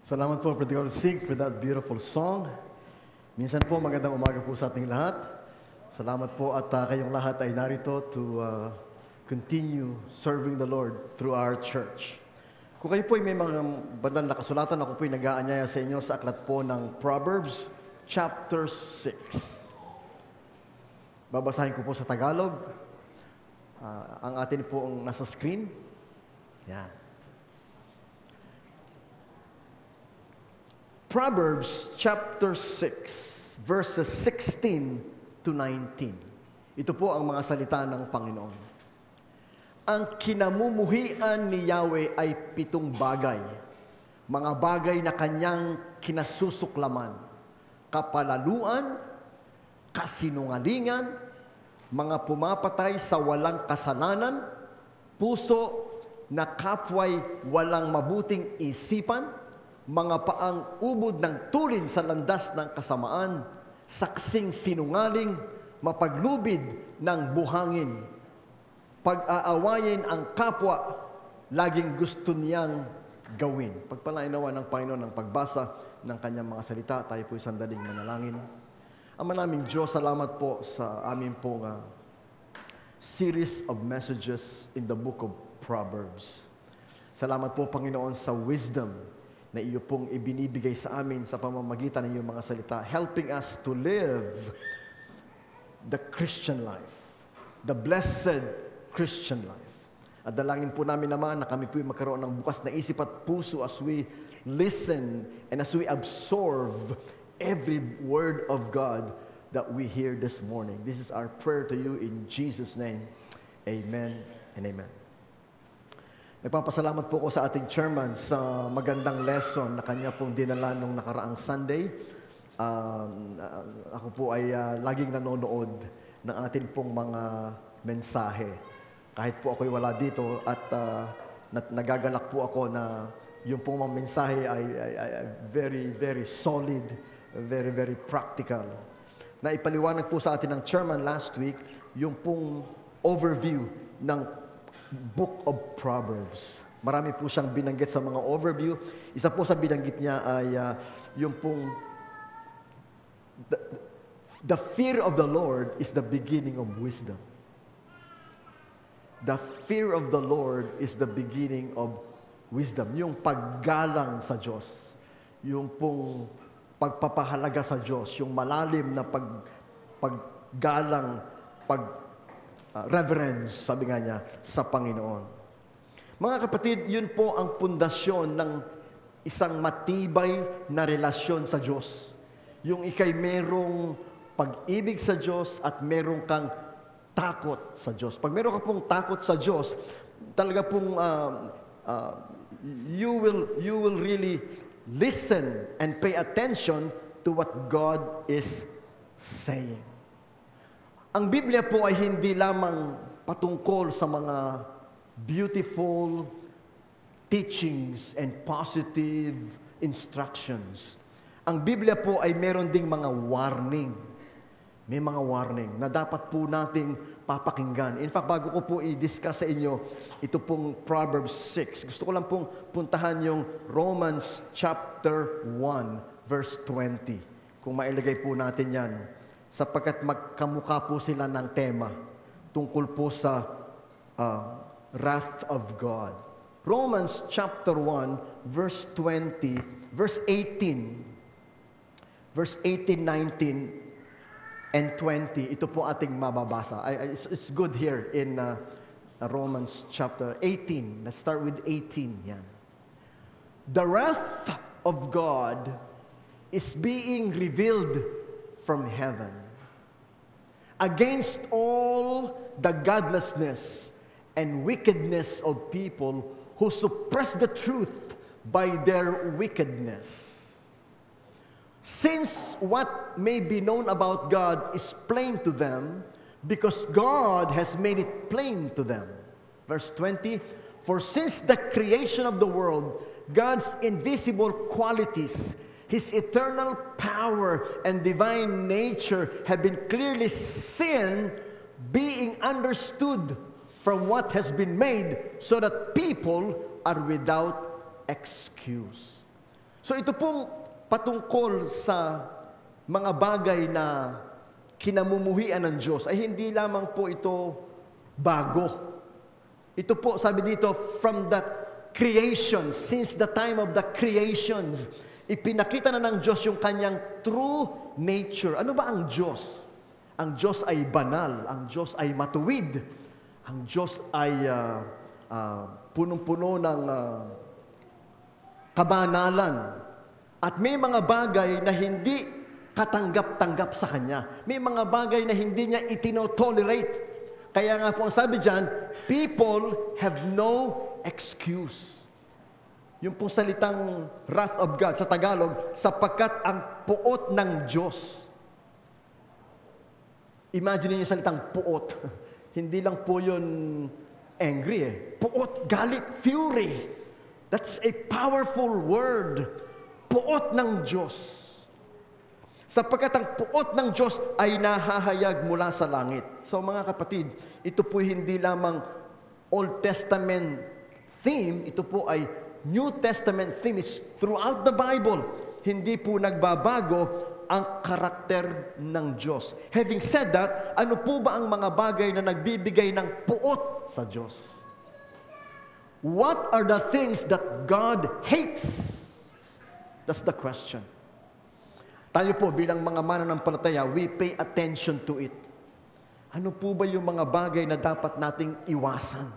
Salamat po, Brother Sig, for that beautiful song. Minsan po, magandang umaga po sa ating lahat. Salamat po at kayong lahat ay narito to continue serving the Lord through our church. Kung kayo po ay may mga bandang nakasulatan, ako po ay nag-aanyaya sa inyo sa aklat po ng Proverbs chapter 6. Babasahin ko po sa Tagalog. Ang atin po ang nasa screen. Yan. Proverbs chapter 6, verses 16 to 19. Ito po ang mga salita ng Panginoon. Ang kinamumuhian ni Yahweh ay 7 bagay, mga bagay na kanyang kinasusuklaman: kapalaluan, kasinungalingan, mga pumapatay sa walang kasalanan, puso na kapwa'y walang mabuting isipan, mga paang ubod ng tulin sa landas ng kasamaan, saksing sinungaling, mapaglubid ng buhangin, pag-aawayin ang kapwa, laging gusto niyang gawin. Pagpalain nawa ng Panginoon ang pagbasa ng kanyang mga salita. Tayo po'y sandaling manalangin. Ama naming Diyos, salamat po sa aming pong series of messages in the book of Proverbs. Salamat po, Panginoon, sa wisdom na iyo pong ibinibigay sa amin sa pamamagitan ng iyong mga salita, helping us to live the Christian life, the blessed Christian life. At dalangin po namin naman na kami po magkaroon ng bukas na isip at puso as we listen and as we absorb every word of God that we hear this morning. This is our prayer to you in Jesus' name. Amen and amen. Nagpapasalamat po ko sa ating chairman sa magandang lesson na kanya pong dinala nung nakaraang Sunday. Ako po ay laging nanonood ng ating pong mga mensahe. Kahit po ako'y wala dito at nagagalak po ako na yung pong mga mensahe ay very, very solid, very, very practical. Naipaliwanag po sa atin ng chairman last week yung pong overview ng Book of Proverbs. Marami po siyang binanggit sa mga overview. Isa po sa binanggit niya ay yung pong the fear of the Lord is the beginning of wisdom. The fear of the Lord is the beginning of wisdom. Yung paggalang sa Diyos. Yung pong pagpapahalaga sa Diyos. Yung malalim na paggalang, reverence, sabi nga niya, sa Panginoon. Mga kapatid, yun po ang pundasyon ng isang matibay na relasyon sa Diyos. Yung ikay merong pag-ibig sa Diyos at merong kang takot sa Diyos. Pag meron ka pong takot sa Diyos, talaga pong you will really listen and pay attention to what God is saying. Ang Biblia po ay hindi lamang patungkol sa mga beautiful teachings and positive instructions. Ang Biblia po ay meron ding mga warning. May mga warning na dapat po nating papakinggan. In fact, bago ko po i-discuss sa inyo ito pong Proverbs 6, gusto ko lang pong puntahan yung Romans chapter 1, verse 20. Kung mailagay po natin yan, sapagkat magkamukha po sila ng tema tungkol po sa wrath of God. Romans chapter 1, verse 20, verse 18, verse 18, 19, and 20. Ito po ating mababasa. It's good here in Romans chapter 18. Let's start with 18. Yan. The wrath of God is being revealed from heaven against all the godlessness and wickedness of people who suppress the truth by their wickedness. Since what may be known about God is plain to them, because God has made it plain to them. Verse 20, for since the creation of the world, God's invisible qualities, His eternal power and divine nature have been clearly seen, being understood from what has been made, so that people are without excuse. So ito pong patungkol sa mga bagay na kinamumuhian ng Diyos ay hindi lamang po ito bago. Ito po, sabi dito, from the creation, since the time of the creations, ipinakita na ng Diyos yung kanyang true nature. Ano ba ang Diyos? Ang Diyos ay banal, ang Diyos ay matuwid, ang Diyos ay punong-puno ng kabanalan. At may mga bagay na hindi katanggap-tanggap sa Kanya. May mga bagay na hindi niya itinotolerate. Kaya nga po ang sabi dyan, people have no excuse. Yung pong salitang wrath of God sa Tagalog, sapagkat ang puot ng Diyos. Imagine niyo yung salitang puot. Hindi lang po yun angry eh. Puot, galit, fury. That's a powerful word. Puot ng Diyos. Sapagkat ang puot ng Diyos ay nahahayag mula sa langit. So mga kapatid, ito po hindi lamang Old Testament theme, ito po ay New Testament theme. Is throughout the Bible. Hindi po nagbabago ang karakter ng Diyos. Having said that, ano po ba ang mga bagay na nagbibigay ng puot sa Diyos? What are the things that God hates? That's the question. Tayo po bilang mga mananampalataya, we pay attention to it. Ano po ba yung mga bagay na dapat nating iwasan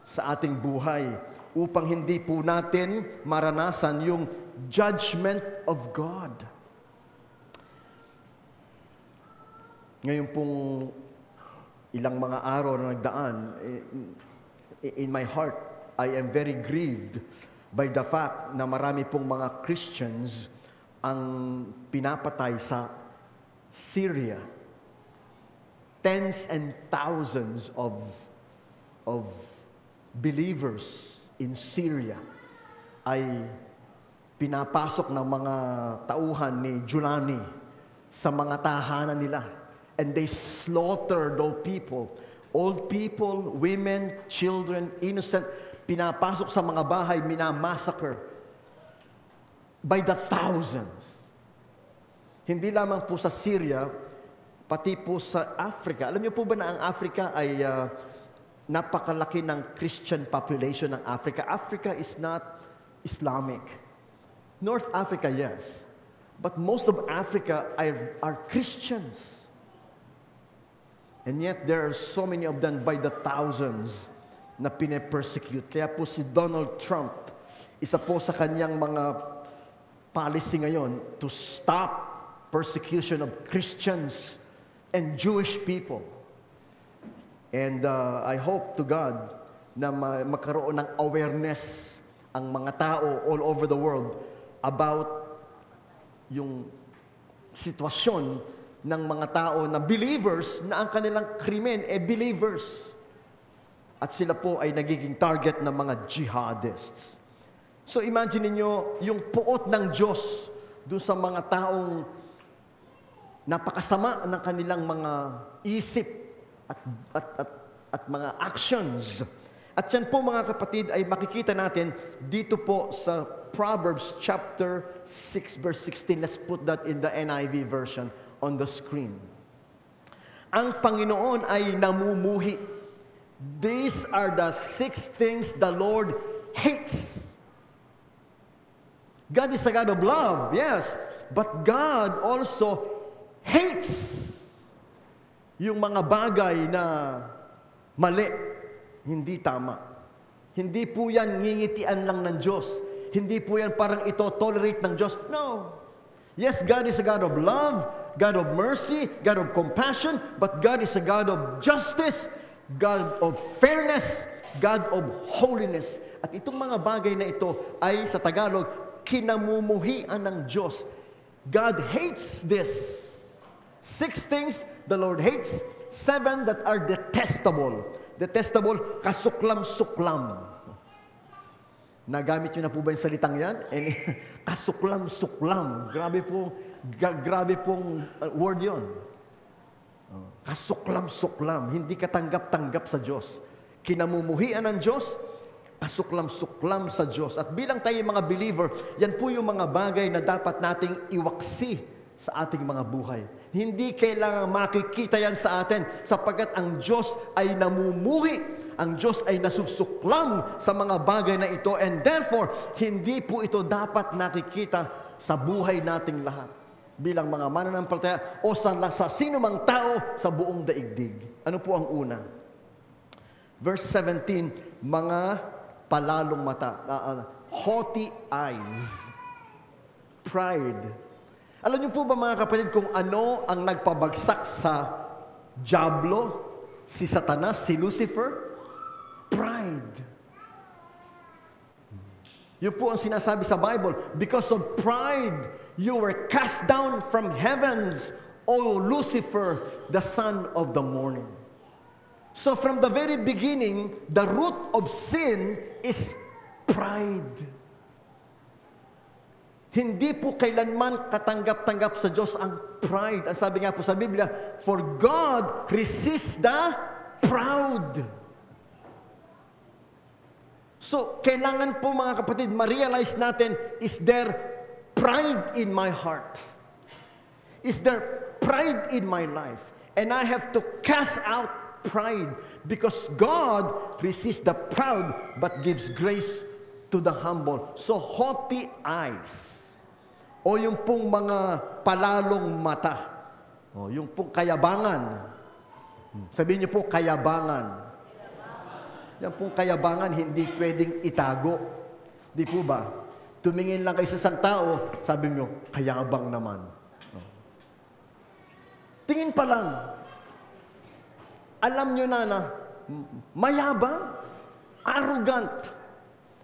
sa ating buhay upang hindi po natin maranasan yung judgment of God? Ngayon pong ilang mga araw na nagdaan, in my heart, I am very grieved by the fact na marami pong mga Christians ang pinapatay sa Syria. Tens and thousands of believers in Syria ay pinapasok ng mga tauhan ni Julani sa mga tahanan nila. And they slaughter those people. Old people, women, children, innocent. Pinapasok sa mga bahay, minamassacre by the thousands. Hindi lamang po sa Syria, pati po sa Africa. Alam niyo po ba na ang Africa ay napakalaki ng Christian population ng Africa? Africa is not Islamic. North Africa, yes. But most of Africa are Christians. And yet, there are so many of them by the thousands na pine-persecute. Kaya po si Donald Trump, isa po sa kanyang mga policy ngayon to stop persecution of Christians and Jewish people. And I hope to God na magkaroon ng awareness ang mga tao all over the world about yung sitwasyon ng mga tao na believers na ang kanilang krimen believers. At sila po ay nagiging target ng mga jihadists. So imagine niyo yung puot ng Diyos doon sa mga taong napakasama ng kanilang mga isip at mga actions. At yan po mga kapatid ay makikita natin dito po sa Proverbs chapter 6 verse 16. Let's put that in the NIV version on the screen. Ang Panginoon ay namumuhi. These are the 6 things the Lord hates. God is a God of love, yes. But God also hates yung mga bagay na mali, hindi tama. Hindi po yan ngingitian lang ng Diyos. Hindi po yan parang ito tolerate ng Diyos. No. Yes, God is a God of love, God of mercy, God of compassion, but God is a God of justice, God of fairness, God of holiness. At itong mga bagay na ito ay sa Tagalog, kinamumuhian ng Diyos. God hates this. 6 things the Lord hates, 7 that are detestable. Detestable, kasuklam-suklam. Nagamit nyo na po ba yung salitang yan? Kasuklam-suklam. Grabe pong word yon. Kasuklam-suklam. Hindi katanggap-tanggap sa Diyos. Kinamumuhian ng Diyos, kasuklam-suklam sa Diyos. At bilang tayo mga believer, yan po yung mga bagay na dapat nating iwaksi sa ating mga buhay. Hindi kailangan makikita yan sa atin sapagkat ang Diyos ay namumuhi. Ang Diyos ay nasusuklam sa mga bagay na ito and therefore, hindi po ito dapat nakikita sa buhay nating lahat bilang mga mananampalataya o sa sino mang tao sa buong daigdig. Ano po ang una? Verse 17, mga palalong mata, haughty eyes, pride. Alam niyo po ba mga kapatid kung ano ang nagpabagsak sa Diablo, si Satanas, si Lucifer? Pride. Yun po ang sinasabi sa Bible. Because of pride, you were cast down from heavens, O Lucifer, the son of the morning. So from the very beginning, the root of sin is pride. Hindi po kailanman katanggap-tanggap sa Diyos ang pride. Ang sabi nga po sa Biblia, for God resists the proud. So, kailangan po mga kapatid, ma-realize natin, is there pride in my heart? Is there pride in my life? And I have to cast out pride because God resists the proud but gives grace to the humble. So, haughty eyes. O yung pong mga palalong mata. O yung pong kayabangan. Sabihin niyo po, kayabangan. Yan pong kayabangan, hindi pwedeng itago. Di po ba? Tumingin lang kayo sa isang tao, sabi niyo, kayabang naman. O. Tingin pa lang. Alam niyo na mayabang, arrogant.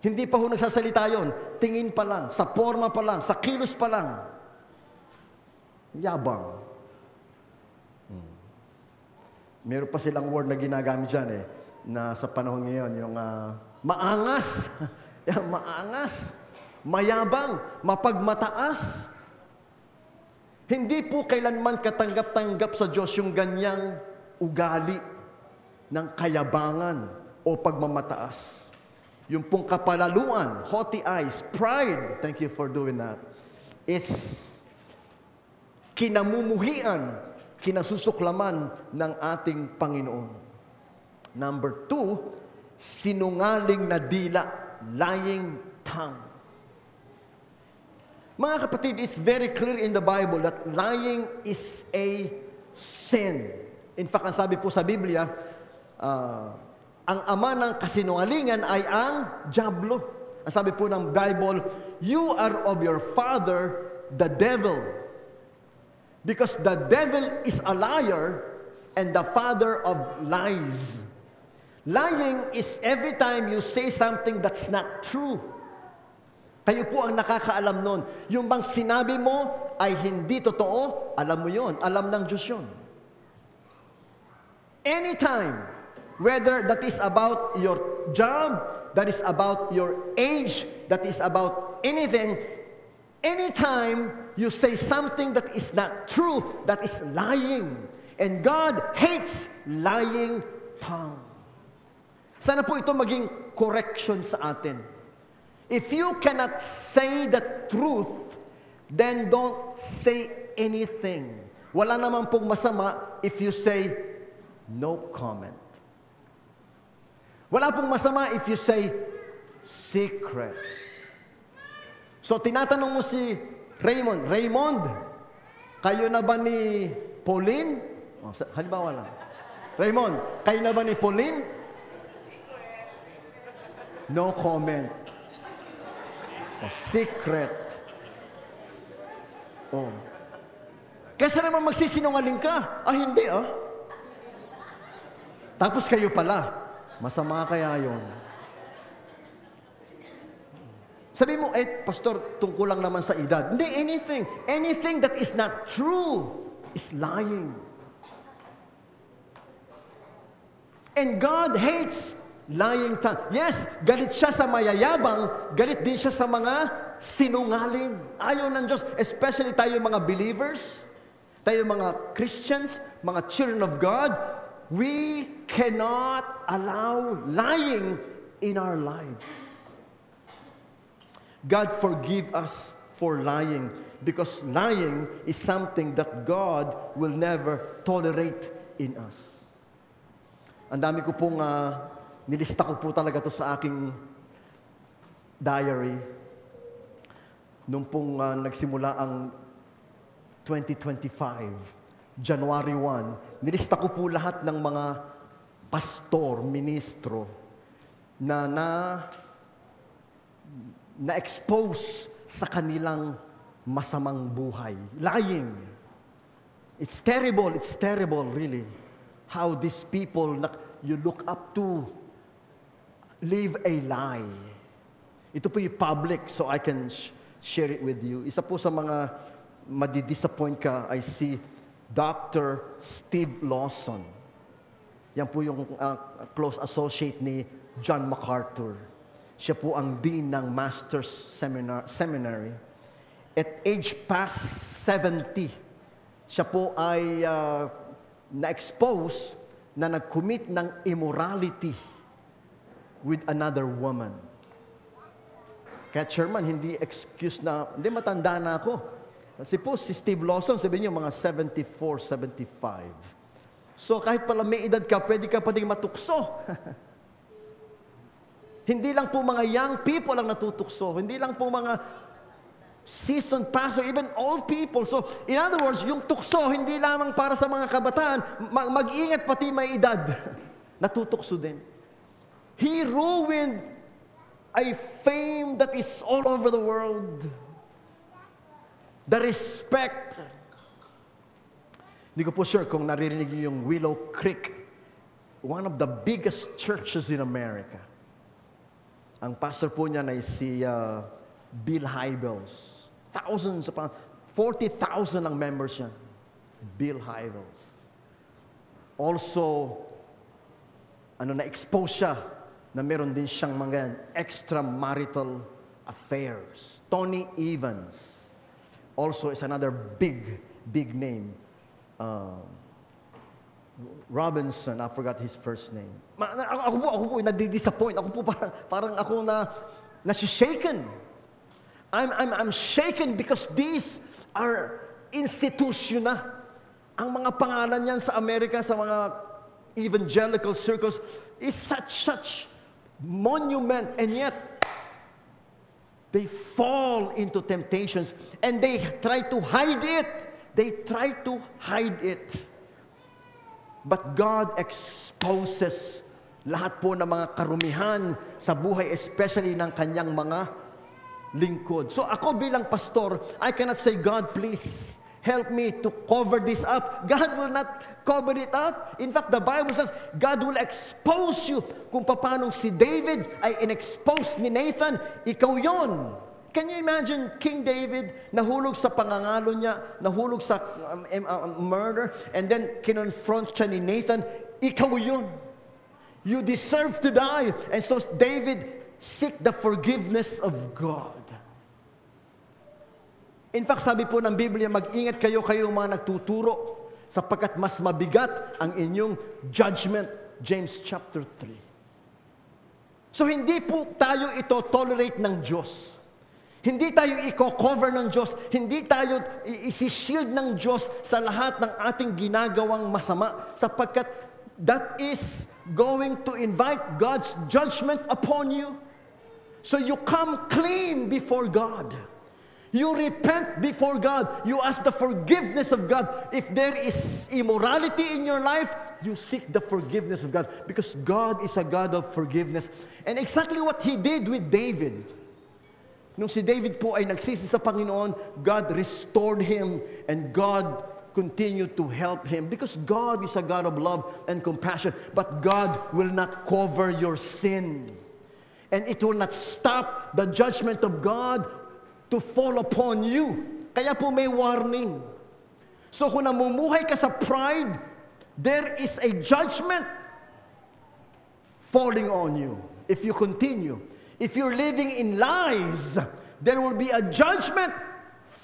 Hindi pa ho nagsasalita yon. Tingin pa lang, sa forma pa lang, sa kilos pa lang. Yabang. Meron pa silang word na ginagamit dyan na sa panahon ngayon, yung maangas. Yan, maangas. Mayabang. Mapagmataas. Hindi po kailanman katanggap-tanggap sa Diyos yung ganyang ugali ng kayabangan o pagmamataas. Yung pong kapalaluan, haughty eyes, pride, thank you for doing that, is kinamumuhian, kinasusuklaman ng ating Panginoon. Number 2, sinungaling na dila, lying tongue. Mga kapatid, it's very clear in the Bible that lying is a sin. In fact, ang sabi po sa Biblia, ang ama ng kasinungalingan ay ang Diablo. Ang sabi po ng Bible, you are of your father, the devil. Because the devil is a liar and the father of lies. Lying is every time you say something that's not true. Kayo po ang nakakaalam nun. Yung bang sinabi mo ay hindi totoo, alam mo yon, alam ng Diyos yun. Anytime, whether that is about your job, that is about your age, that is about anything, anytime you say something that is not true, that is lying. And God hates lying tongue. Sana po ito maging correction sa atin. If you cannot say the truth, then don't say anything. Wala naman pong masama if you say no comment. Wala pong masama if you say secret. So tinatanong mo si Raymond, Raymond, kayo na ba ni Pauline? Oh, halimbawa lang. Raymond, kayo na ba ni Pauline? No comment. Oh, secret. Oh. Kaysa naman magsisinungaling ka. Ah, hindi ah. Tapos kayo pala. Masama kaya yun. Sabi mo, pastor, tungkol lang naman sa edad. Hindi, anything. Anything that is not true is lying. And God hates lying tongue. Yes, galit siya sa mayayabang, galit din siya sa mga sinungaling. Ayaw ng Diyos, especially tayo mga believers, tayo mga Christians, mga children of God, we cannot allow lying in our lives. God forgive us for lying because lying is something that God will never tolerate in us. Ang dami ko pong nilista ko po talaga to sa aking diary. Nung pong nagsimula ang 2025, January 1, nilista ko po lahat ng mga pastor, ministro na-expose sa kanilang masamang buhay. Lying. It's terrible really. How these people you look up to live a lie. Ito po yung public, so I can share it with you. Isa po sa mga madidisappoint ka, I see Dr. Steve Lawson. Yan po yung close associate ni John MacArthur. Siya po ang dean ng Master's Seminary. At age past 70, siya po ay na-expose na nag-commit ng immorality with another woman. Kaya chairman, hindi excuse na, hindi matanda na ako. Kasi po si Steve Lawson, sabihin niyo mga 74, 75. So kahit pala may edad ka, pwede ka pa ding matukso. Hindi lang po mga young people ang natutukso. Hindi lang po mga seasoned pastor, even old people. So, in other words, yung tukso, hindi lamang para sa mga kabataan, mag-ingat pati may edad. Natutukso din. He ruined a fame that is all over the world. The respect. Hindi ko po sure kung naririnig niyo yung Willow Creek, one of the biggest churches in America. Ang pastor po niya ay si Bill Hybels. Thousands, 40,000 ang members niya. Bill Hybels. Also, na-expose siya na meron din siyang mga extramarital affairs. Tony Evans also is another big name. Robinson, I forgot his first name. Ako po nadi-disappoint. Ako po parang ako na-shaken. I'm shaken because these are institution na. Ang mga pangalan niyan sa Amerika, sa mga evangelical circles, is such monument, and yet they fall into temptations and they try to hide it. But God exposes lahat po ng mga karumihan sa buhay, especially ng kanyang mga lingkod. So ako bilang pastor, I cannot say, God, please help me to cover this up. God will not cover it up. In fact, the Bible says, God will expose you. Kung paano si David ay in-expose ni Nathan, ikaw yon. Can you imagine King David, nahulog sa pangangalo niya, nahulog sa murder, and then kinonfront siya ni Nathan, ikaw yun. You deserve to die. And so David seek the forgiveness of God. In fact, sabi po ng Biblia, mag-ingat kayo mga nagtuturo, sapagkat mas mabigat ang inyong judgment. James chapter 3. So hindi po tayo ito tolerate ng Diyos. Hindi tayo i-cover ng Diyos. Hindi tayo isi-shield ng Diyos sa lahat ng ating ginagawang masama. Sapagkat that is going to invite God's judgment upon you. So you come clean before God. You repent before God. You ask the forgiveness of God. If there is immorality in your life, you seek the forgiveness of God. Because God is a God of forgiveness. And exactly what He did with David. Nung si David po ay nagsisi sa Panginoon, God restored him and God continued to help him because God is a God of love and compassion, but God will not cover your sin. And it will not stop the judgment of God to fall upon you. Kaya po may warning. So kung namumuhay ka sa pride, there is a judgment falling on you if you continue. If you're living in lies, there will be a judgment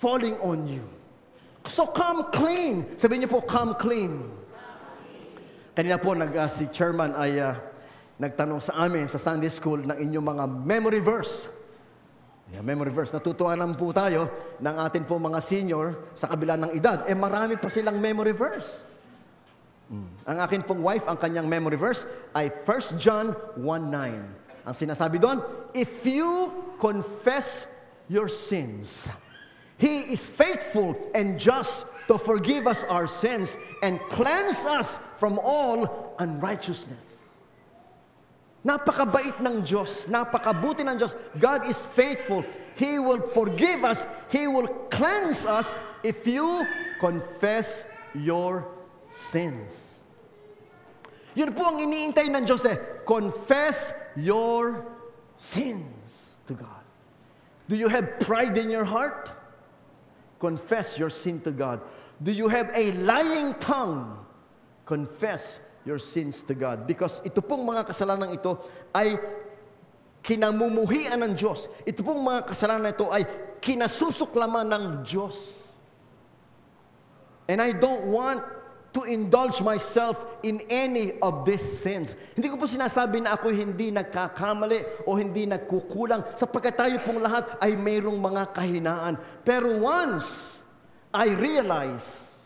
falling on you. So come clean. Sabihin niyo po, come clean. Kanina po si chairman ay nagtanong sa amin sa Sunday School ng inyong mga memory verse. Yeah, memory verse. Natutuwa lang po tayo ng atin po mga senior sa kabila ng edad. Marami pa silang memory verse. Ang akin pong wife, ang kanyang memory verse ay 1 John 1:9. Ang sinasabi doon, if you confess your sins, He is faithful and just to forgive us our sins and cleanse us from all unrighteousness. Napakabait ng Diyos, napakabuti ng Diyos. God is faithful. He will forgive us. He will cleanse us if you confess your sins. Yun po ang iniintay ng Diyos confess your sins to God. Do you have pride in your heart? Confess your sin to God. Do you have a lying tongue? Confess your sins to God. Because ito pong mga kasalanan ito ay kinamumuhian ng Diyos. Ito pong mga kasalanan ito ay kinasusuklaman ng Diyos. And I don't want to indulge myself in any of these sins. Hindi ko po sinasabi na ako hindi nagkakamali o hindi nagkukulang sapagkat tayo pong lahat ay mayroong mga kahinaan. Pero once I realize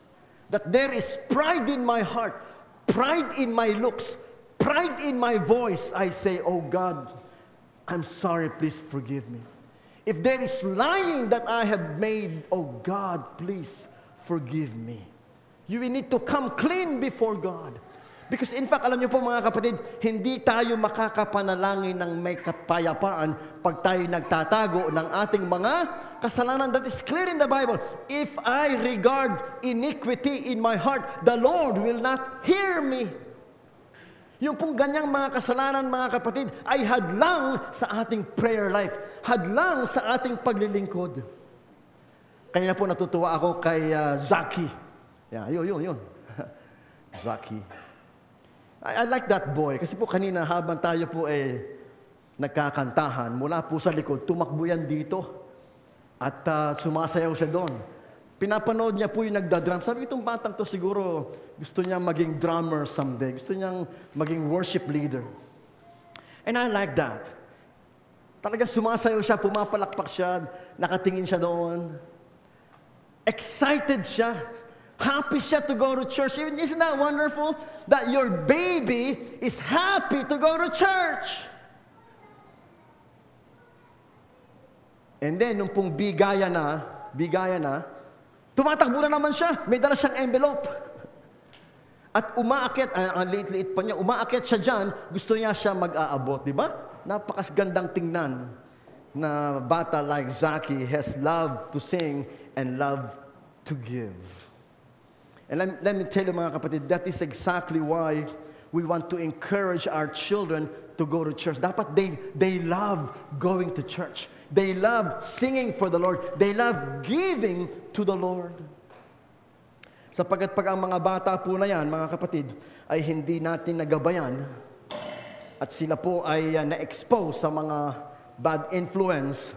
that there is pride in my heart, pride in my looks, pride in my voice, I say, oh God, I'm sorry, please forgive me. If there is lying that I have made, oh God, please forgive me. You will need to come clean before God. Because in fact, alam niyo po mga kapatid, hindi tayo makakapanalangin ng may kapayapaan pag tayo nagtatago ng ating mga kasalanan. That is clear in the Bible. If I regard iniquity in my heart, the Lord will not hear me. Yung pong ganyang mga kasalanan, mga kapatid, ay hadlang sa ating prayer life. Hadlang sa ating paglilingkod. Kaya na po natutuwa ako kay Zaki. Yeah, yun. Zaki. I like that boy. Kasi po kanina habang tayo po nagkakantahan, mula po sa likod, tumakbo yan dito. At sumasayaw siya doon. Pinapanood niya po yung nagda-drum. Sabi, itong batang to siguro gusto niya maging drummer someday. Gusto niyang maging worship leader. And I like that. Talaga sumasayaw siya, pumapalakpak siya, nakatingin siya doon. Excited siya. Happy siya to go to church. Isn't that wonderful? That your baby is happy to go to church. And then, nung pong bigaya na, tumatakbo na naman siya. May dala siyang envelope. At umaakyat, ang liit-liit pa niya, umaakyat siya dyan, gusto niya siya mag-aabot, di ba? Napakagandang tingnan na bata like Zaki has love to sing and love to give. And let me tell you mga kapatid, that is exactly why we want to encourage our children to go to church. Dapat they love going to church. They love singing for the Lord. They love giving to the Lord. Sapagkat pag ang mga bata po na yan, mga kapatid, ay hindi natin nagabayan at sila po ay na-expose sa mga bad influence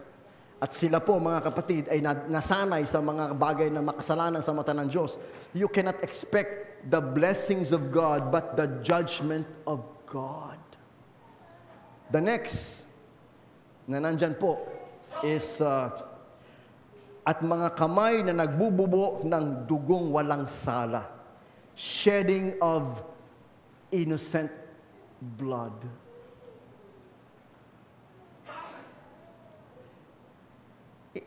at sila po, mga kapatid, ay nasanay sa mga bagay na makasalanan sa mata ng Diyos, you cannot expect the blessings of God but the judgment of God. The next na nandyan po is at mga kamay na nagbububo ng dugong walang sala, shedding of innocent blood.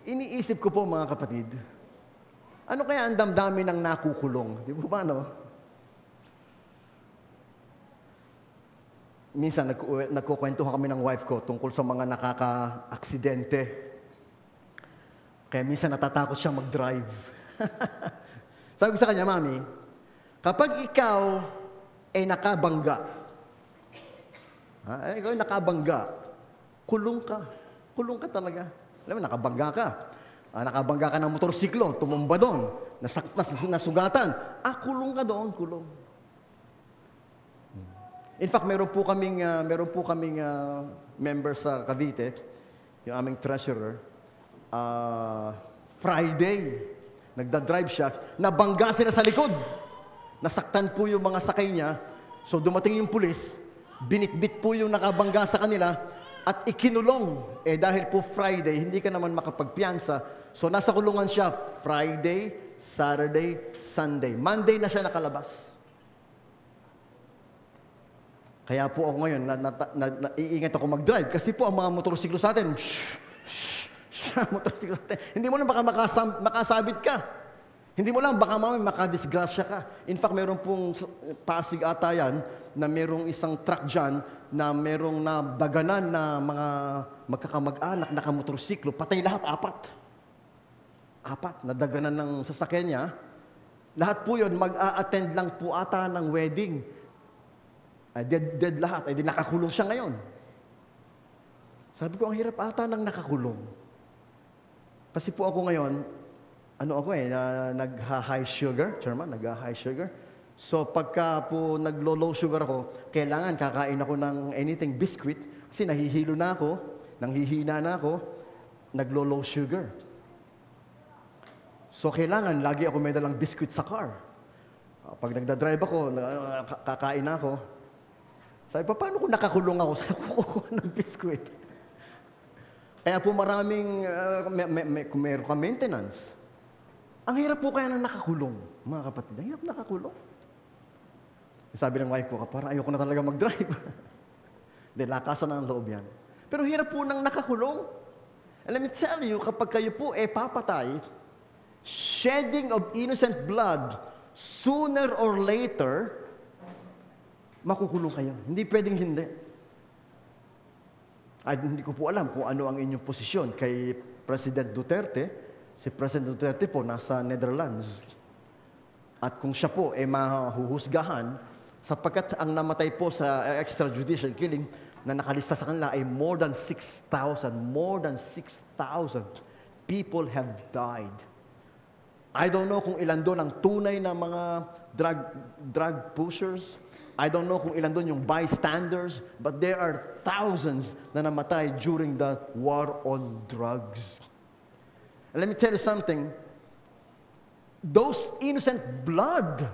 Iniisip ko po mga kapatid, ano kaya ang damdamin ng nakukulong? Di ba no? Minsan nagkukwentuhan kami ng wife ko tungkol sa mga nakaka-aksidente. Kaya minsan natatakot siya mag-drive. Sabi ko sa kanya, Mami, kapag ikaw ay nakabangga, ikaw ay nakabangga, kulong ka. Kulong ka talaga. Alam mo, nakabangga ka. Nakabangga ka ng motorsiklo, tumumba doon, nasugatan. Kulong ka doon, kulong. In fact, meron po kaming member sa Cavite, yung aming treasurer. Friday, nagda-drive siya, nabangga sila sa likod. Nasaktan po yung mga sakay niya. So dumating yung pulis, binitbit po yung nakabangga sa kanila at ikinulong. Dahil po Friday, hindi ka naman makapagpiyansa. So nasa kulungan siya Friday, Saturday, Sunday. Monday na siya nakalabas. Kaya po ako ngayon, naiingat ako mag-drive. Kasi po ang mga motorsiklo sa atin, motorsiklo sa atin, hindi mo na baka makasabit ka. Hindi mo lang, baka mamaya makadisgrasya ka. In fact, meron pong Pasig ata yan, na merong isang truck dyan, na merong nabaganan na mga magkakamag-anak, nakamotorsiklo, patay lahat, 4, nadaganan ng sasakyan niya. Lahat po yun, mag-a-attend lang po ata ng wedding. Dead lahat, di nakakulong siya ngayon. Sabi ko, ang hirap ata ng nakakulong. Kasi po ako ngayon, nagha-high sugar, chairman, nagha-high sugar. So pagka po naglo-low sugar ako, kailangan kakain ako ng anything biscuit kasi nahihilo na ako, nanghihina na ako, naglo-low sugar. So kailangan lagi ako may dalang biscuit sa car. Pag nagda-drive ako, kakain na ako. Sabi pa, paano kung nakakulong ako? Sabi ko, kukuha ng biscuit. Kaya po maraming, kung meron ka maintenance, ang hirap po kaya na nakakulong, mga kapatid. Ang hirap nakakulong. Sabi ng wife ko, parang ayoko na talaga mag-drive. Hindi, lakasan na ang loob yan. Pero hirap po nang nakakulong. And let me tell you, kapag kayo po papatay, shedding of innocent blood, sooner or later, makukulong kayo. Hindi pwedeng hindi. Hindi ko po alam kung ano ang inyong posisyon kay President Duterte. Si President Duterte po nasa Netherlands. At kung siya po mahuhusgahan, sapagkat ang namatay po sa extrajudicial killing na nakalista sa kanila ay more than 6,000 people have died. I don't know kung ilan doon ang tunay na mga drug pushers. I don't know kung ilan doon yung bystanders, but there are thousands na namatay during the war on drugs. And let me tell you something. Those innocent blood,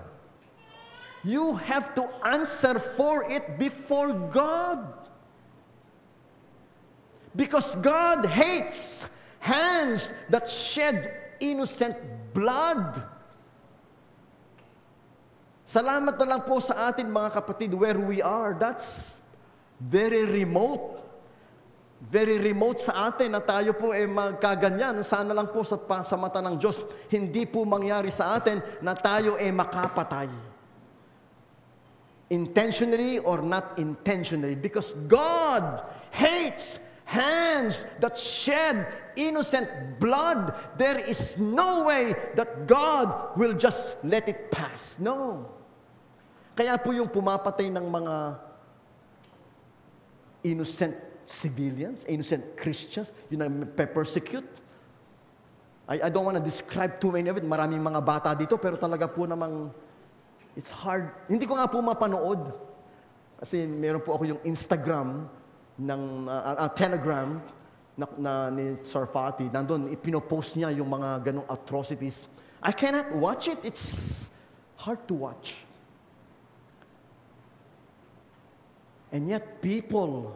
you have to answer for it before God. Because God hates hands that shed innocent blood. Salamat na lang po sa atin mga kapatid where we are. That's very remote. Very remote sa atin na tayo po magkaganyan. Sana lang po sa mata ng Diyos, hindi po mangyari sa atin na tayo makapatay. Intentionally or not intentionally. Because God hates hands that shed innocent blood. There is no way that God will just let it pass. No. Kaya po yung pumapatay ng mga innocent civilians, innocent Christians, yun ang persecute. I don't want to describe too many of it. Maraming mga bata dito, pero talaga po namang, it's hard. Hindi ko nga po mapanood. Kasi meron po ako yung Instagram, Telegram, ni Sir Fati. Nandun, ipinopost niya yung mga ganong atrocities. I cannot watch it. It's hard to watch. And yet people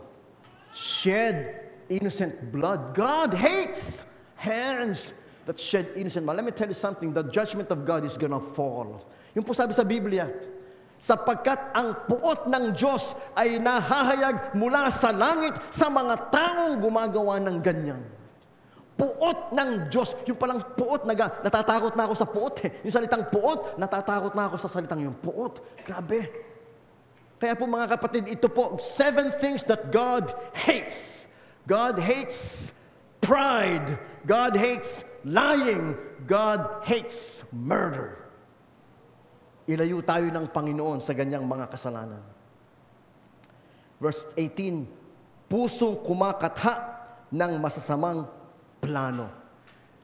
shed innocent blood. God hates hands that shed innocent blood. Let me tell you something. The judgment of God is gonna fall. Yung po sabi sa Biblia, sapagkat ang puot ng Diyos ay nahahayag mula sa langit sa mga taong gumagawa ng ganyan. Puot ng Diyos. Yung palang puot, natatakot na ako sa puot. Yung salitang puot, natatakot na ako sa salitang yung puot. Grabe. Kaya po mga kapatid, ito po, 7 things that God hates. God hates pride. God hates lying. God hates murder. Ilayo tayo ng Panginoon sa ganyang mga kasalanan. Verse 18, pusong kumakatha ng masasamang plano.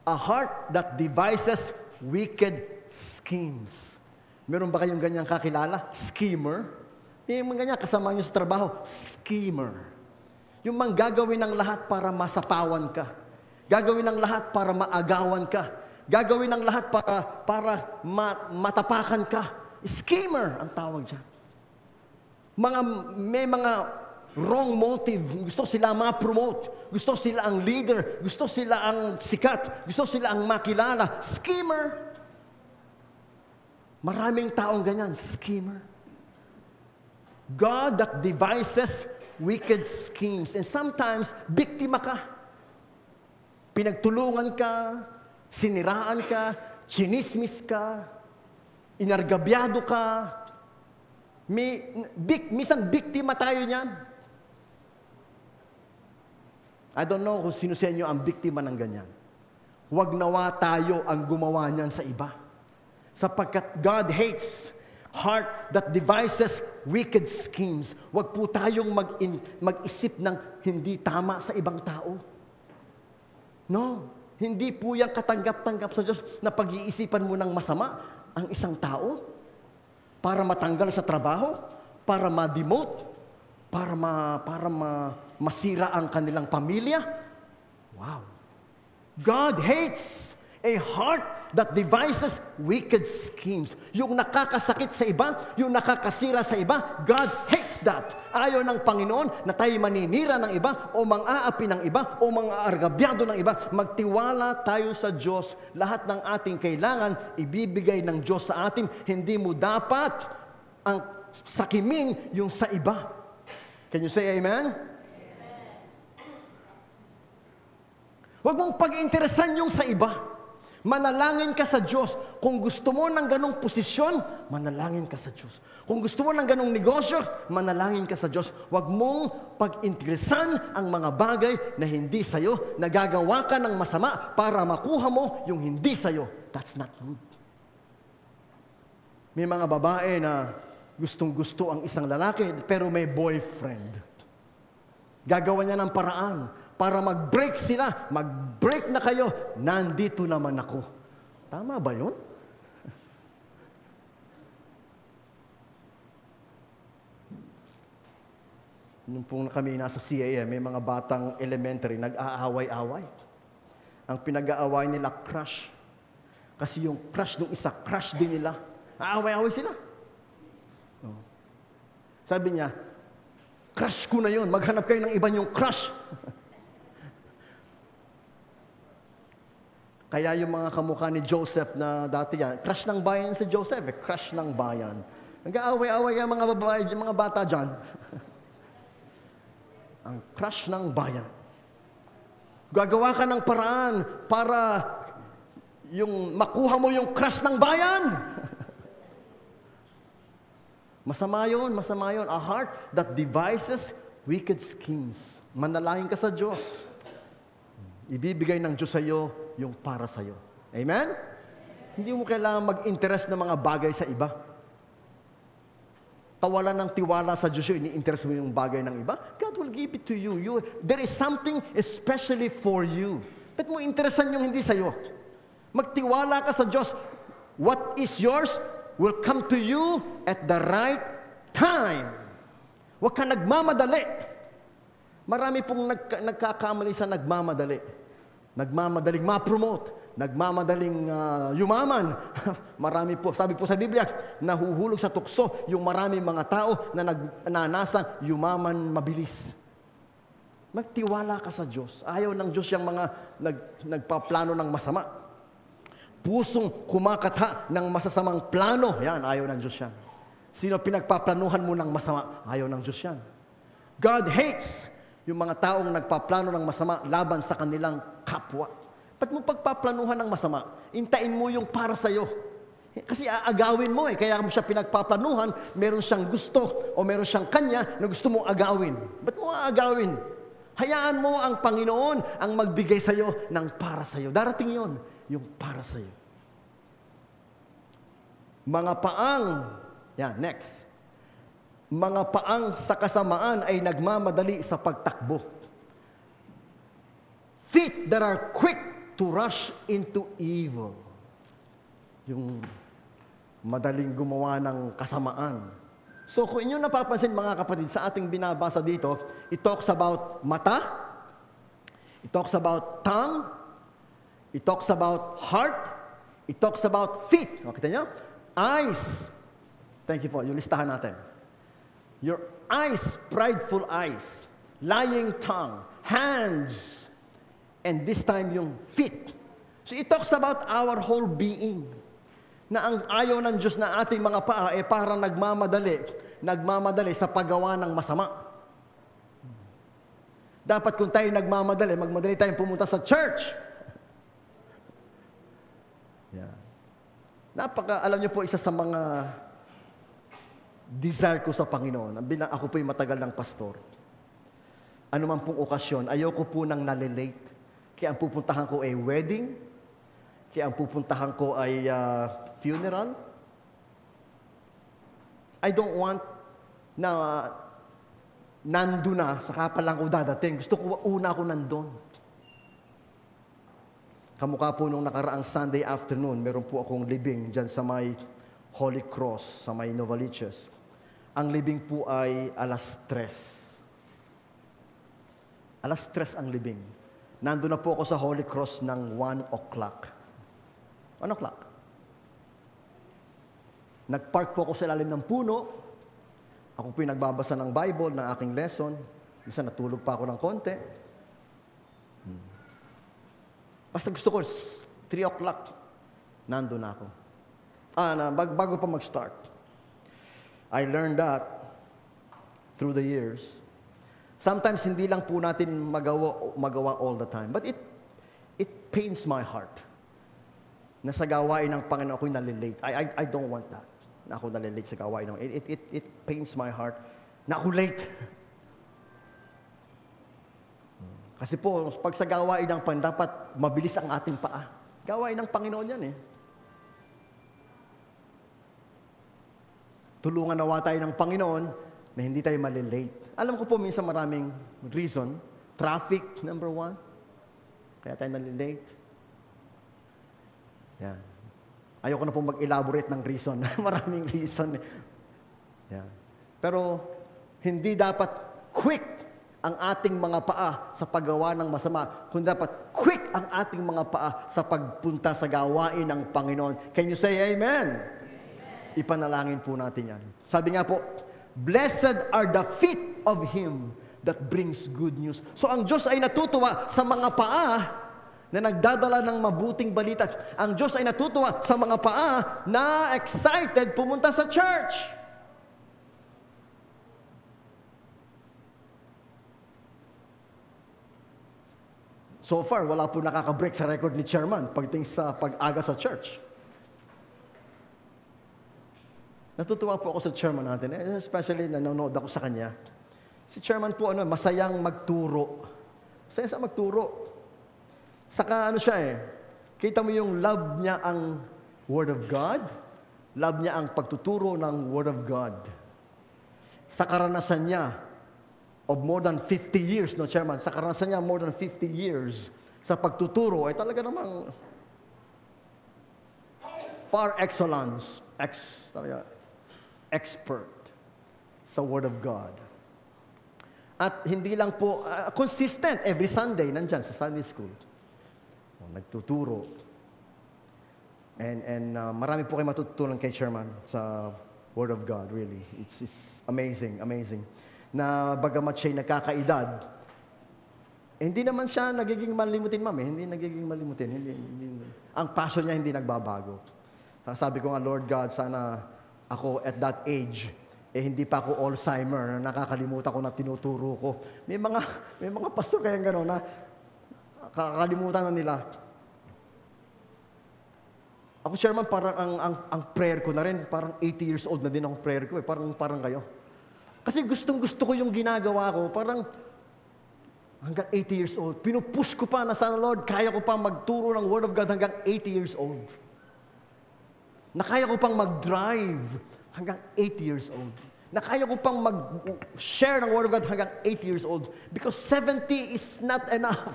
A heart that devises wicked schemes. Meron ba kayong ganyang kakilala? Schemer? Yung mga ganyan, kasama nyo sa trabaho, schemer. Yung mga gagawin ng lahat para masapawan ka. Gagawin ng lahat para maagawan ka. Gagawin ng lahat para matapakan ka. Schemer ang tawag dyan. May mga wrong motive. Gusto sila ma-promote. Gusto sila ang leader. Gusto sila ang sikat. Gusto sila ang makilala. Schemer. Maraming taong ganyan. Schemer. God that devises wicked schemes. And sometimes, biktima ka. Pinagtulungan ka, siniraan ka, chinismis ka, inargabyado ka. Minsan biktima tayo niyan. I don't know kung sino sa inyo ang biktima ng ganyan. Huwag nawa tayo ang gumawa niyan sa iba. Sapagkat God hates heart that devises wicked schemes. Huwag po tayong mag-isip ng hindi tama sa ibang tao. No, hindi po yan katanggap-tanggap sa Diyos na pag-iisipan mo ng masama ang isang tao para matanggal sa trabaho, para ma-demote, para masira ang kanilang pamilya. Wow. God hates a heart that devises wicked schemes. Yung nakakasakit sa iba, yung nakakasira sa iba, God hates that. Ayaw ng Panginoon na tayo maninira ng iba o mang-aapi ng iba o mang-aargabyado ng iba. Magtiwala tayo sa Diyos. Lahat ng ating kailangan, ibibigay ng Diyos sa atin. Hindi mo dapat ang sakimin yung sa iba. Can you say amen? Huwag mong pag-interesan yung sa iba. Manalangin ka sa Diyos. Kung gusto mo ng ganong posisyon, manalangin ka sa Diyos. Kung gusto mo ng ganong negosyo, manalangin ka sa Diyos. Huwag mong pag-interesan ang mga bagay na hindi sa'yo. Nagagawa ka ng masama para makuha mo yung hindi sa'yo. That's not good. May mga babae na gustong-gusto ang isang lalaki, pero may boyfriend. Gagawa niya ng paraan para mag-break sila. Mag-break na kayo. Nandito naman ako. Tama ba yun? Nung pong kami nasa CAM, may mga batang elementary, nag-aaway-away. Ang pinag-aaway nila, crush. Kasi yung crush ng isa, crush din nila. Aaway-away sila. Sabi niya, crush ko na yun. Maghanap kayo ng iba niyong crush. Kaya yung mga kamukha ni Joseph na dati yan, crush ng bayan si Joseph, crush ng bayan. Nag-aaway-away ang mga babae, yung mga bata dyan. Ang crush ng bayan. Gagawa ka ng paraan para yung makuha mo yung crush ng bayan. Masama yun, masama yun. A heart that devises wicked schemes. Manalangin ka sa Diyos. Ibibigay ng Diyos sa iyo yung para sa iyo. Amen? Hindi mo kailangan mag-interest ng mga bagay sa iba. Tawalan ng tiwala sa Diyos yun, ini-interest mo yung bagay ng iba, God will give it to you. There is something especially for you. Ba't mo interesan yung hindi sa iyo? Magtiwala ka sa Diyos. What is yours will come to you at the right time. Huwag ka nagmamadali. Marami pong nagkakamali sa nagmamadali. Nagmamadaling ma-promote. Nagmamadaling yumaman. Marami po, sabi po sa Biblia, nahuhulog sa tukso yung maraming mga tao na nasa yumaman mabilis. Magtiwala ka sa Diyos. Ayaw ng Diyos yung mga nagpaplano ng masama. Pusong kumakatha ng masasamang plano. Yan, ayaw ng Diyos yan. Sino pinagpaplanuhan mo ng masama? Ayaw ng Diyos yan. God hates yung mga taong nagpaplano ng masama laban sa kanilang kapwa. Ba't mo pagpaplanuhan ng masama? Intayin mo yung para sa'yo. Kasi aagawin mo kaya mo siya pinagpaplanuhan, meron siyang gusto o meron siyang kanya na gusto mong agawin. Ba't mo aagawin? Hayaan mo ang Panginoon ang magbigay sa'yo ng para sa'yo. Darating yon, yung para sa'yo. Mga paang, yan, next. Mga paang sa kasamaan ay nagmamadali sa pagtakbo. Feet that are quick to rush into evil. Yung madaling gumawa ng kasamaan. So kung inyo napapansin mga kapatid, sa ating binabasa dito, it talks about mata, it talks about tongue, it talks about heart, it talks about feet. O, kita nyo? Eyes. Thank you po, yung listahan natin. Your eyes, prideful eyes, lying tongue, hands, and this time yung feet. So it talks about our whole being. Na ang ayaw ng Diyos na ating mga paa parang nagmamadali sa paggawa ng masama. Dapat kung tayo magmadali tayong pumunta sa church. Yeah. Alam niyo po, isa sa mga desire ko sa Panginoon, ako po'y matagal ng pastor. Ano man pong okasyon, ayoko po nang nalilate. Kaya ang pupuntahan ko ay wedding, kaya ang pupuntahan ko ay funeral. I don't want na nandun na, saka pa lang ko dadating. Gusto ko una ako nandun. Kamukha po nung nakaraang Sunday afternoon, meron po akong libing dyan sa may Holy Cross, sa may Novaliches. Ang libing po ay 3:00. 3:00 ang libing. Nandun na po ako sa Holy Cross ng 1:00. 1:00. Nagpark po ako sa ilalim ng puno. Ako po yung nagbabasa ng Bible, ng aking lesson. Minsan natulog pa ako ng konti. Basta gusto ko, 3:00, nandun na ako. Bago pa mag-start. I learned that through the years. Sometimes hindi lang po natin magawa all the time. But it pains my heart na sa gawain ng Panginoon ako'y nalilate. I don't want that. Na ako nalilate sa gawain ng it pains my heart na ako late. Kasi po, pag sa gawain ng Panginoon, dapat mabilis ang ating paa. Gawain ng Panginoon yan eh. Tulungan nawa tayo ng Panginoon na hindi tayo malilate. Alam ko po, minsan maraming reason. Traffic, number 1. Kaya tayo nalilate. Yan. Ayoko na po mag-elaborate ng reason. Maraming reason. Yan. Pero, hindi dapat quick ang ating mga paa sa paggawa ng masama, kundi dapat quick ang ating mga paa sa pagpunta sa gawain ng Panginoon. Can you say amen? Amen. Ipanalangin po natin yan. Sabi nga po, blessed are the feet of Him that brings good news. So ang Diyos ay natutuwa sa mga paa na nagdadala ng mabuting balita. Ang Diyos ay natutuwa sa mga paa na excited pumunta sa church. So far, wala po nakaka-break sa record ni Chairman pagdating sa pag-aga sa church. Natutuwa po ako sa Chairman natin, especially nanonood ako sa kanya. Si Chairman po, masayang magturo. Masayang sa magturo. Saka siya kita mo yung love niya ang Word of God, love niya ang pagtuturo ng Word of God. Sa karanasan niya, of more than 50 years, no, Chairman? Sa karanasan niya, more than 50 years sa pagtuturo, ay talaga namang par excellence, expert sa Word of God. At hindi lang po, consistent, every Sunday, nandyan sa Sunday School. Nagtuturo. And marami po kayo matututunan kay Chairman sa Word of God, really. It's amazing, amazing. Na bagamat siya'y nakakaedad, hindi naman siya nagiging malimutin, ma'am. Hindi nagiging malimutin. Hindi. Ang passion niya hindi nagbabago. Sabi ko nga, Lord God, sana ako at that age, hindi pa ako Alzheimer, na nakakalimutan ko na tinuturo ko. May mga pastor kayang gano'n na kakalimutan na nila. Ako, Chairman, parang ang prayer ko na rin, parang 80 years old na din ang prayer ko. Parang kayo. Kasi gustong-gusto ko yung ginagawa ko, parang hanggang 80 years old. Pinupush ko pa na sana, Lord, kaya ko pang magturo ng Word of God hanggang 80 years old. Na kaya ko pang mag-drive hanggang 80 years old. Na kaya ko pang mag-share ng Word of God hanggang 80 years old. Because 70 is not enough.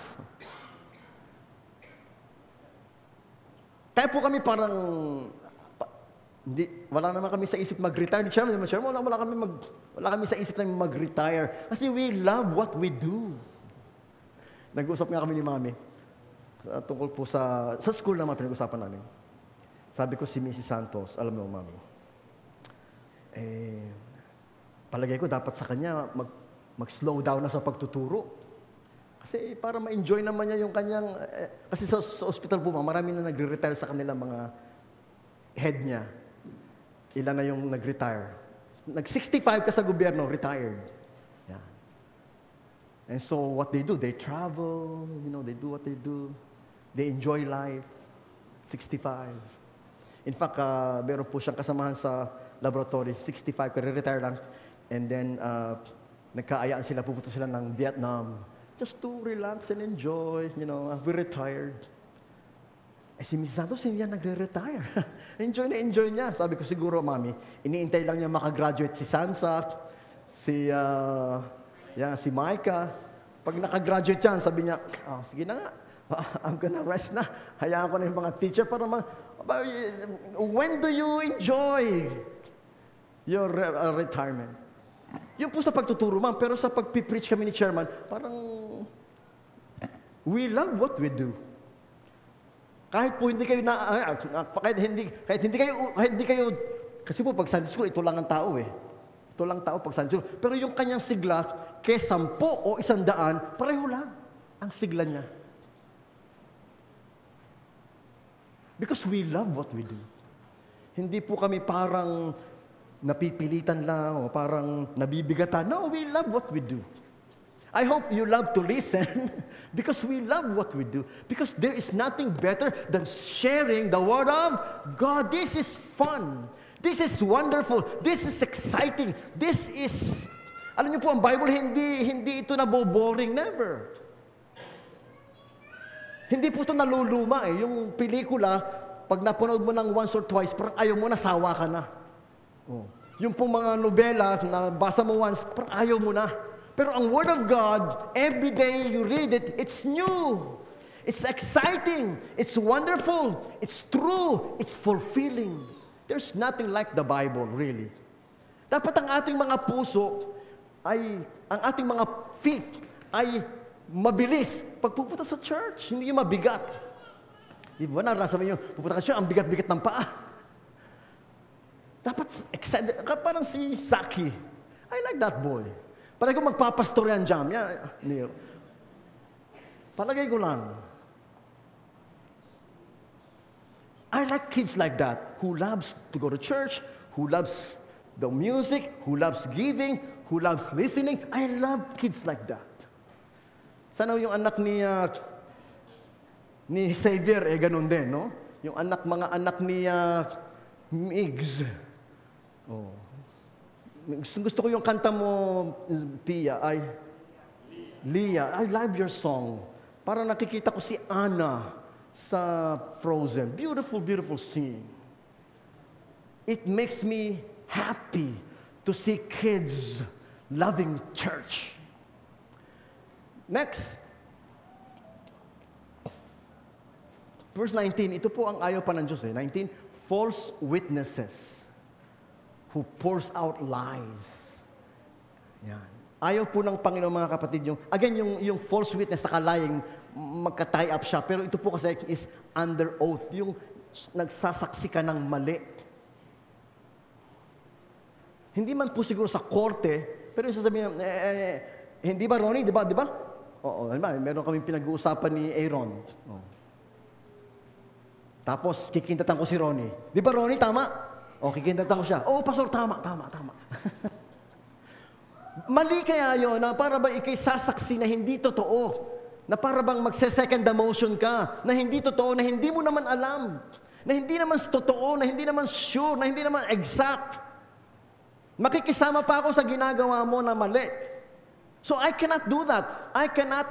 Kaya po kami parang wala naman kami sa isip mag-retire. Chairman, wala kami sa isip na mag-retire. Kasi we love what we do. Nag-usap nga kami ni Mami. Tungkol po sa school naman pinag-usapan namin. Sabi ko si Mrs. Santos, alam mo, Mami, palagay ko dapat sa kanya mag-slow down na sa pagtuturo. Kasi para ma-enjoy naman niya yung kanyang, kasi sa hospital po, marami na nagre-retire sa kanila mga head niya. Ilan na yung nag-retire. Nag-65 ka sa gobyerno, retired. Yeah. And so what they do, they travel, they do what they do. They enjoy life. 65. In fact, meron po siyang kasamahan sa laboratory, 65, retire lang. And then, nagkaayaan sila, pupunta sila ng Vietnam. Just to relax and enjoy, we retired. Si Mrs. Santos, hindi yan nagre-retire. enjoy niya. Sabi ko, siguro, Mami, iniintay lang niya makagraduate si Sansa, si Micah. Pag nakagraduate yan, sabi niya, sige na nga, I'm gonna rest na. Hayaan ko na yung mga teacher para when do you enjoy your retirement? Yun po sa pagtuturo, ma'am. Pero sa pag-preach kami ni Chairman, parang we love what we do. Kahit po hindi kayo kahit hindi kayo kasi po pag Sunday school ito lang ang tao eh. Ito lang tao pag Sunday school. Pero yung kanyang sigla kay 10 o 100, pareho lang ang sigla niya. Because we love what we do. Hindi po kami parang napipilitan lang o parang nabibigatan. No, we love what we do. I hope you love to listen because we love what we do. Because there is nothing better than sharing the Word of God. This is fun. This is wonderful. This is exciting. This is, alam niyo po, ang Bible, hindi ito naboboring. Never. Hindi po ito naluluma eh. Yung pelikula, pag napanood mo ng once or twice, parang ayaw mo na, sawa ka na. Oh. Yung pong mga nobela na basa mo once, parang ayaw mo na. Pero ang Word of God, every day you read it, it's new. It's exciting. It's wonderful. It's true. It's fulfilling. There's nothing like the Bible, really. Dapat ang ating mga puso ang ating mga feet ay mabilis pag pupunta sa church. Hindi yung mabigat. Di ba naranasan mo yung pupunta ka siya, ang bigat-bigat ng paa. Dapat excited. Parang si Saki. I like that boy. Parang kung magpapastor yan dyan. Palagay ko lang. I like kids like that, who loves to go to church, who loves the music, who loves giving, who loves listening. I love kids like that. Sana yung anak ni Xavier, ganun din, no? Yung mga anak ni Migs. Oh. Gusto ko yung kanta mo, Pia, Leah, I love your song. Parang nakikita ko si Anna sa Frozen. Beautiful, beautiful singing. It makes me happy to see kids loving church. Next. Verse 19, ito po ang ayaw pa ng Diyos. 19, false witnesses who pours out lies. Yan. Ayaw po ng Panginoon, mga kapatid, yung false witness, saka lying, magka-tie up siya. Pero ito po kasi is under oath. Yung nagsasaksi ka ng mali. Hindi man po siguro sa korte, pero yung sasabihin, hindi ba, Ronnie? Di ba? Oo, meron kaming pinag-uusapan ni Aaron. Oh. Tapos, kikintatan ko si Ronnie. Di ba, Ronnie? Tama? O, kikintatan ko siya. Oo, pastor, tama. Mali kaya yun, na para ba ikay sasaksi na hindi totoo? Na para bang magse-second emotion ka? Na hindi totoo, na hindi mo naman alam? Na hindi naman totoo, na hindi naman sure, na hindi naman exact? Makikisama pa ako sa ginagawa mo na mali. So I cannot do that.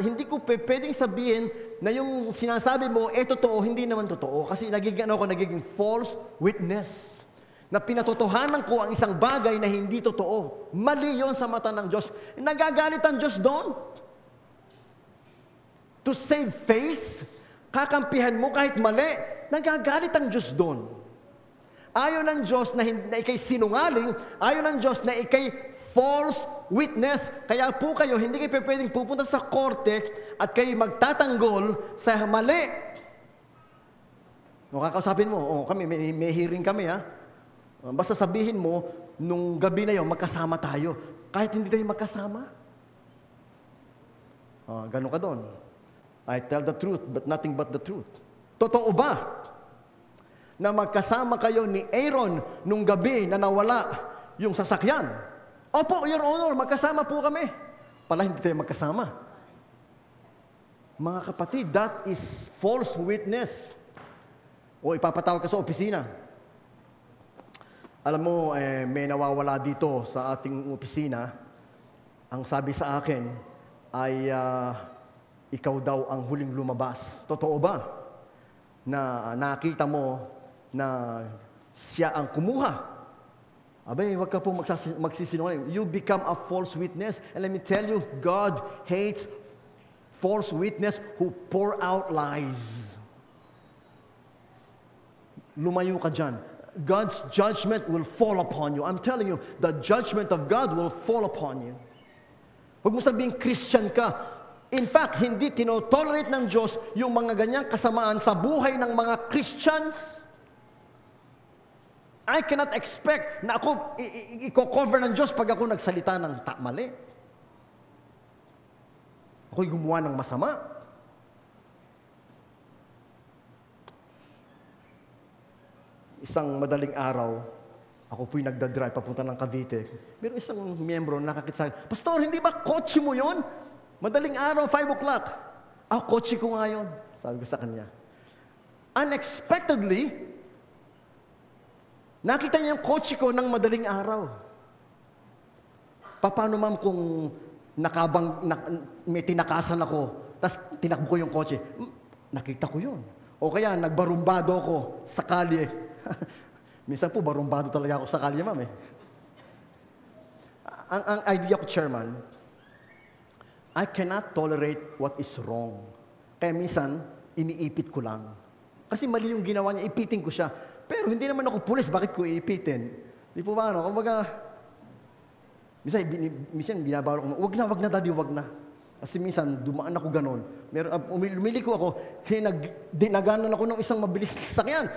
Hindi ko pwedeng sabihin na yung sinasabi mo, totoo, hindi naman totoo. Kasi nagiging false witness. Na pinatotohanan ko ang isang bagay na hindi totoo. Mali yon sa mata ng Diyos. Nagagalit ang Diyos doon. To save face, kakampihan mo kahit mali, nagagalit ang Diyos doon. Ayaw ng Diyos na ikay sinungaling, ayaw ng Diyos na ikay false witness. Kaya po kayo, hindi kayo pwedeng pupunta sa korte at kayo magtatanggol sa mali. Kakausapin mo, kami, may hearing kami, ha? Basta sabihin mo, nung gabi na yon magkasama tayo. kahit hindi tayo magkasama. Ganun ka doon. I tell the truth, but nothing but the truth. Totoo ba na magkasama kayo ni Aaron nung gabi na nawala yung sasakyan? Opo, Your Honor, magkasama po kami. Pala hindi tayo magkasama. Mga kapatid, that is false witness. O ipapatawag ka sa opisina. Alam mo, may nawawala dito sa ating opisina. Ang sabi sa akin ay ikaw daw ang huling lumabas. Totoo ba na nakita mo na siya ang kumuha? Abay, wag ka po magsisinungaling. You become a false witness. And let me tell you, God hates false witness who pour out lies. Lumayo ka dyan. God's judgment will fall upon you. I'm telling you, the judgment of God will fall upon you. Huwag mo sabihin Christian ka. In fact, hindi tinotolerate ng Diyos yung mga ganyang kasamaan sa buhay ng mga Christians. I cannot expect na ako i-cover ng Diyos pag ako nagsalita ng mali. Ako'y gumawa ng masama. Isang madaling araw, ako po'y nagdadrive papunta ng Cavite. Meron isang miyembro nakakita sa akin, Pastor, hindi ba kotse mo yun? Madaling araw, 5 o'clock. Kotse ko nga yun. Sabi ko sa kanya. Unexpectedly, nakita niya yung kotse ko ng madaling araw. Paano ma'am kung may tinakasan ako, tapos tinakbo ko yung kotse? Nakita ko yun. O kaya, nagbarumbado ako sa kalye. Minsan po, barumbado talaga ako sa kalye, ma'am eh. Ang idea ko, Chairman, I cannot tolerate what is wrong. Kaya minsan, iniipit ko lang. Kasi mali yung ginawa niya, ipitin ko siya. Pero hindi naman ako pulis, bakit ko iipitin? Di po ba, ano? Kumbaga, minsan binabawal ko, wag na, daddy, wag na. Kasi minsan, dumaan ako ganon. Lumiliko ako, dinaganan ako ng isang mabilis sakyan.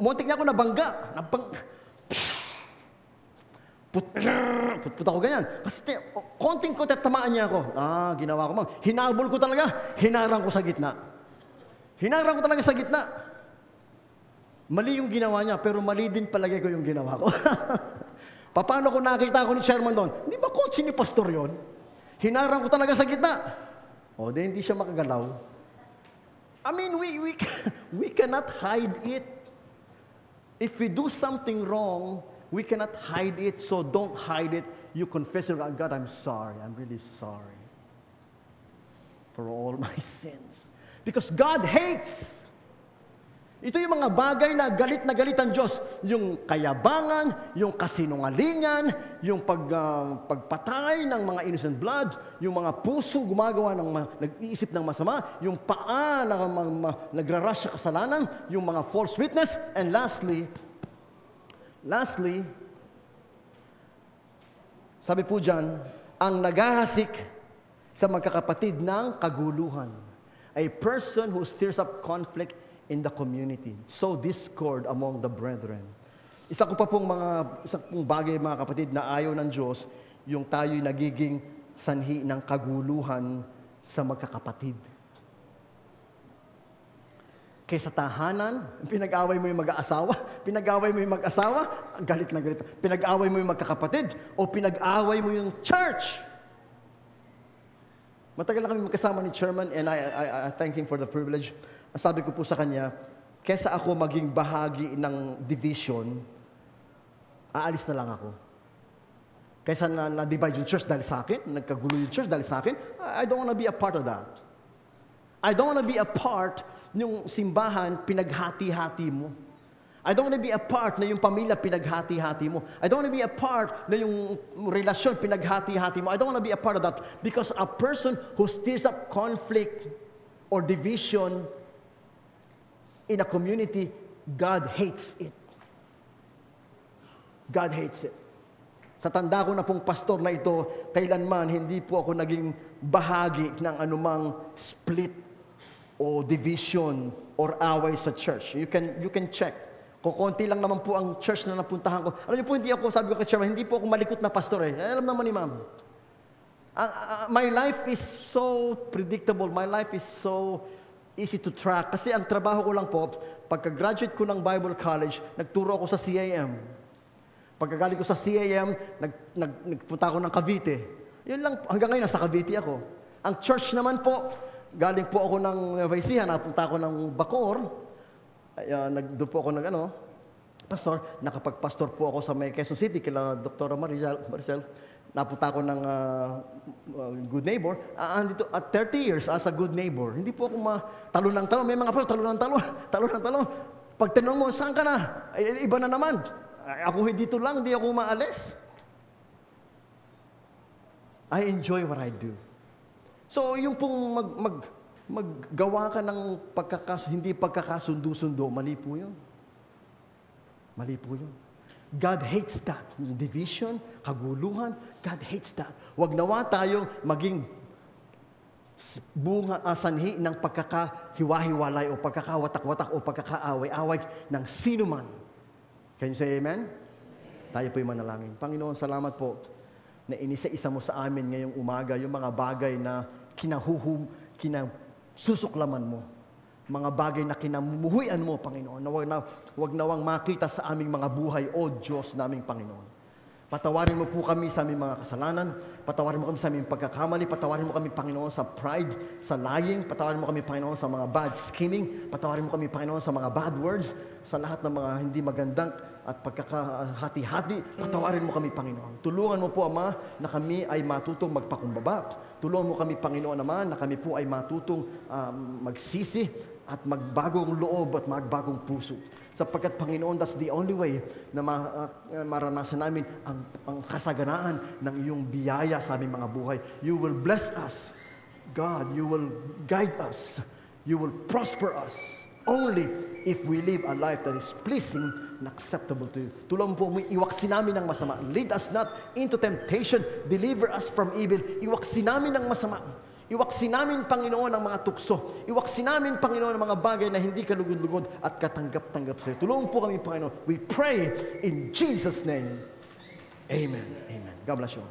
Muntik niya ako nabangga. Put ako ganyan. Kasi konting ko, tamaan niya ako. Ginawa ko, ma'am. Hinabol ko talaga, hinarang ko sa gitna. Hinarang ko talaga sa gitna. Mali yung ginawa niya, pero mali din palagay ko yung ginawa ko. Paano ko nakita ko ni Chairman doon? Hindi ba kotse ni Pastor yon? Hinarang ko talaga sa gitna. Di hindi siya makagalaw. I mean, we cannot hide it. If we do something wrong, we cannot hide it, so don't hide it. You confess it, God, I'm sorry. I'm really sorry for all my sins. Because God hates. Ito yung mga bagay na galit ang Diyos. Yung kayabangan, yung kasinungalingan, yung pagpatay ng mga innocent blood, yung mga puso gumagawa nag-iisip ng masama, yung paa na nagrarush sa kasalanan, yung mga false witness, and lastly, sabi po dyan, ang naghahasik sa magkakapatid ng kaguluhan. A person who stirs up conflict in the community. So discord among the brethren. Isa pong bagay, mga kapatid, na ayaw ng Diyos, yung tayo'y nagiging sanhi ng kaguluhan sa magkakapatid. Kaysa tahanan, pinag-away mo yung mag-asawa, galit na galit. Pinag-away mo yung magkakapatid, o pinag-away mo yung church. Matagal na kami magkasama ni Chairman, and I thank him for the privilege. Sabi ko po sa kanya, kaysa ako maging bahagi ng division, aalis na lang ako. Kaysa na-divide yung church dahil sa akin, nagkagulo yung church dahil sa akin, I don't want to be a part of that. I don't want to be a part yung simbahan, pinaghati-hati mo. I don't want to be a part na yung pamilya, pinaghati-hati mo. I don't want to be a part na yung relasyon, pinaghati-hati mo. I don't want to be a part of that. Because a person who stirs up conflict or division in a community, God hates it. God hates it. Sa tanda ko na pong pastor na ito, kailanman hindi po ako naging bahagi ng anumang split o division or away sa church. You can check. Kukunti lang naman po ang church na napuntahan ko. Alam niyo po, sabi ko kay Chairman, hindi po ako malikot na pastor eh. Alam naman ni ma'am. My life is so predictable. My life is so easy to track. Kasi ang trabaho ko lang po, pagka-graduate ko ng Bible College, nagturo ako sa CAM. Pagkagaling ko sa CAM, nagpunta ako ng Cavite. Yun lang, hanggang ngayon, nasa Cavite ako. Ang church naman po, galing po ako ng Vaisihan, napunta ako ng Bacoor. Doon po ako pastor. Nakapag-pastor po ako sa may Quezon City, kila Dr. Maricel. Napunta ako ng Good Neighbor. Andito, at 30 years as a Good Neighbor. Hindi po ako talon ng talon. May mga pa, talon ng talon. Pag tinanong mo, saan ka na? Iba na naman. Ako dito lang, hindi ako maalis. I enjoy what I do. So, yung pong maggawa ka ng hindi pagkakasundo-sundo, mali po yun. Mali po yun. God hates that. Division, kaguluhan, God hates that. Huwag nawa tayong maging sanhi ng pagkakahiwa-hiwalay o pagkakawatak-watak o pagkakaaway-away ng sino man. Can you say amen? Tayo po'y manalangin. Panginoon, salamat po na inisa-isa mo sa amin ngayong umaga yung mga bagay na kinasusuklaman mo. Mga bagay na kinamumuhuyan mo, Panginoon, na wag nawang makita sa aming mga buhay, O Diyos naming Panginoon. Patawarin mo po kami sa aming mga kasalanan, patawarin mo kami sa aming pagkakamali, patawarin mo kami, Panginoon, sa pride, sa lying, patawarin mo kami, Panginoon, sa mga bad scheming, patawarin mo kami, Panginoon, sa mga bad words, sa lahat ng mga hindi magandang at pagkakahati-hati, patawarin mo kami, Panginoon. Tulungan mo po, Ama, na kami ay matutong magpakumbaba. Tulungan mo kami, Panginoon naman, na kami po ay matutong magsisi at magbagong loob at magbagong puso. Sapagkat, Panginoon, that's the only way na maranasan namin ang kasaganaan ng iyong biyaya sa aming mga buhay. You will bless us, God. You will guide us. You will prosper us. Only if we live a life that is pleasing and acceptable to you. Tulungan po mo, iwaksi namin ng masama. Lead us not into temptation. Deliver us from evil. Iwaksi namin ng masama. Iwaksi namin, Panginoon, ang mga tukso. Iwaksi namin, Panginoon, ang mga bagay na hindi kalugod-lugod at katanggap-tanggap sa iyo. Tulungan po kami, Panginoon. We pray in Jesus' name. Amen. Amen. God bless you.